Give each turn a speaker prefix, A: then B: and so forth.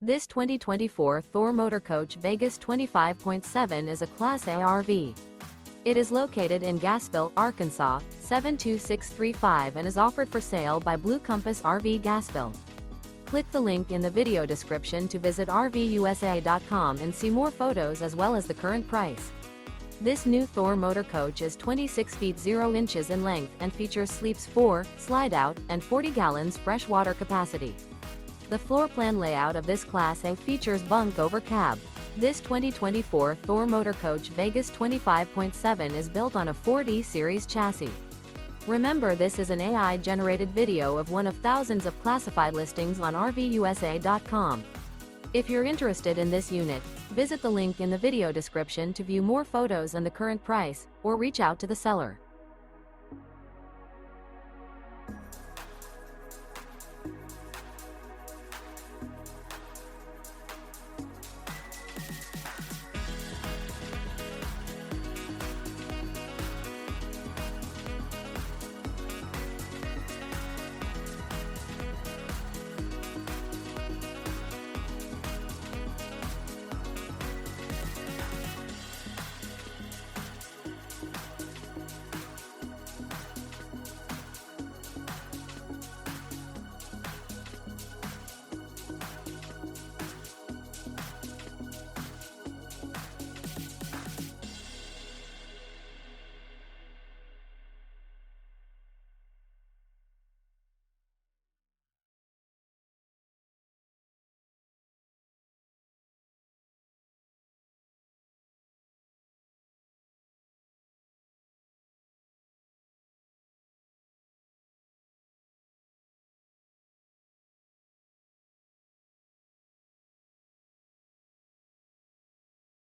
A: This 2024 Thor Motor Coach Vegas 25.7 is a Class A RV. It is located in Gassville, Arkansas, 72635 and is offered for sale by Blue Compass RV Gassville. Click the link in the video description to visit RVUSA.com and see more photos as well as the current price. This new Thor Motor Coach is 26 feet 0 inches in length and features sleeps 4, Slideout, and 40 gallons fresh water capacity. The floor plan layout of this Class A features Bunk Over Cab. This 2024 Thor Motor Coach Vegas 25.7 is built on a 4D series chassis. Remember, this is an AI-generated video of one of thousands of classified listings on RVUSA.com. If you're interested in this unit, visit the link in the video description to view more photos and the current price, or reach out to the seller.